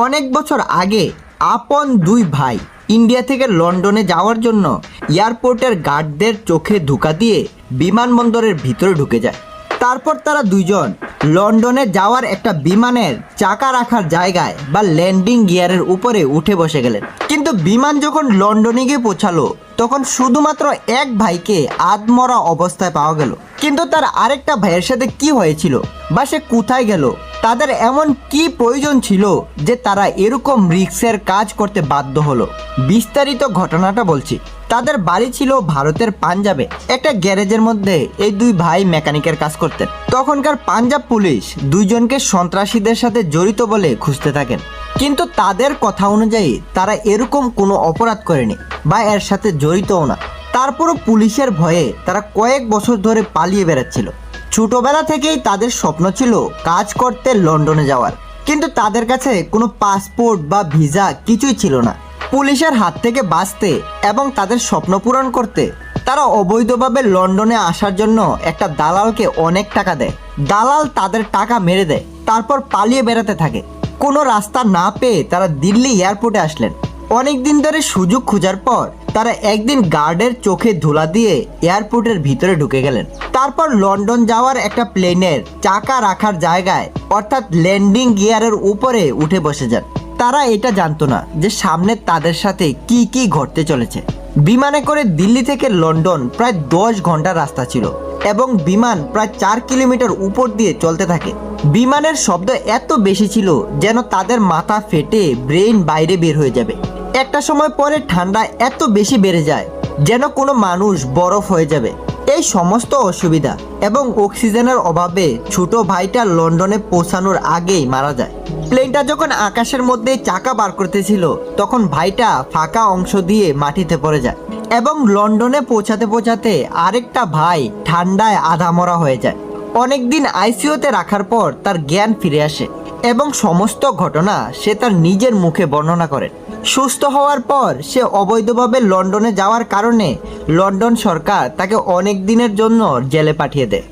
অনেক বছর আগে আপন দুই ভাই ইন্ডিয়া থেকে লন্ডনে যাওয়ার জন্য এয়ারপোর্টের গার্ডদের চোখে ধোঁকা দিয়ে বিমানবন্দরের ভিতরে ঢুকে যায়। তারপর তারা দুইজন লন্ডনে যাওয়ার একটা বিমানের চাকা রাখার জায়গায় বা ল্যান্ডিং গিয়ারের উপরে উঠে বসে গেলেন। কিন্তু বিমান যখন লন্ডনে গিয়ে পৌঁছালো তখন শুধুমাত্র এক ভাইকে আধমরা অবস্থায় পাওয়া গেল। কিন্তু তার আরেকটা ভাইয়ের সাথে কি হয়েছিল বা সে কোথায় গেল, তাদের এমন কি প্রয়োজন ছিল যে তারা এরকম রিস্কের কাজ করতে বাধ্য হলো। বিস্তারিত ঘটনাটা বলছি। তাদের বাড়ি ছিল ভারতের পাঞ্জাবে একটা গ্যারেজের মধ্যে। এই দুই ভাই মেকানিকের কাজ করতেন। তখনকার পাঞ্জাব পুলিশ দুইজনকে সন্ত্রাসীদের সাথে জড়িত বলে খুঁজতে থাকেন, কিন্তু তাদের কথা অনুযায়ী তারা এরকম কোনো অপরাধ করেনি বা এর সাথে জড়িতও না। তারপরও পুলিশের ভয়ে তারা কয়েক বছর ধরে পালিয়ে বেড়াচ্ছিল। ছোটবেলা থেকেই তাদের স্বপ্ন ছিল কাজ করতে লন্ডনে যাওয়ার, কিন্তু তাদের কাছে কোনো পাসপোর্ট বা ভিসা কিছুই ছিল না। পুলিশের হাত থেকে বাঁচতে এবং তাদের স্বপ্ন পূরণ করতে তারা অবৈধভাবে লন্ডনে আসার জন্য একটা দালালকে অনেক টাকা দেয়। দালাল তাদের টাকা মেরে দেয়, তারপর পালিয়ে বেড়াতে থাকে। কোনো রাস্তা না পেয়ে তারা দিল্লি এয়ারপোর্টে আসলেন। অনেক দিন ধরে সুযোগ খোঁজার পর তারা একদিন গার্ডের চোখে ধুলা দিয়ে এয়ারপোর্টের ভিতরে ঢুকে গেলেন। তারপর লন্ডন যাওয়ার একটা প্লেনের চাকা রাখার জায়গায় অর্থাৎ ল্যান্ডিং গিয়ারের উপরে উঠে বসে যান। তারা এটা জানতো না যে সামনে তাদের সাথে কি কি ঘটতে চলেছে। বিমানে করে দিল্লি থেকে লন্ডন প্রায় 10 ঘন্টার রাস্তা ছিল এবং বিমান প্রায় 4 কিলোমিটার উপর দিয়ে চলতে থাকে। বিমানের শব্দ এত বেশি ছিল যেন তাদের মাথা ফেটে ব্রেন বাইরে বের হয়ে যাবে। একটা সময় পরে ঠান্ডা এত বেশি বেড়ে যায় যেন কোনো মানুষ বরফ হয়ে যাবে। এই সমস্ত অসুবিধা এবং অক্সিজেনের অভাবে ছোট ভাইটা লন্ডনে পৌঁছানোর আগেই মারা যায়। প্লেনটা যখন আকাশের মধ্যে চাকা বার করতেছিল তখন ভাইটা ফাঁকা অংশ দিয়ে মাটিতে পড়ে যায় এবং লন্ডনে পৌঁছাতে পৌঁছাতে আরেকটা ভাই ঠান্ডায় আধা মরা হয়ে যায়। অনেকদিন আইসিইউতে রাখার পর তার জ্ঞান ফিরে আসে এবং সমস্ত ঘটনা সে তার নিজের মুখে বর্ণনা করেন। সুস্থ হওয়ার পর সে অবৈধভাবে লন্ডনে যাওয়ার কারণে লন্ডন সরকার তাকে অনেক দিনের জন্য জেলে পাঠিয়ে দেয়।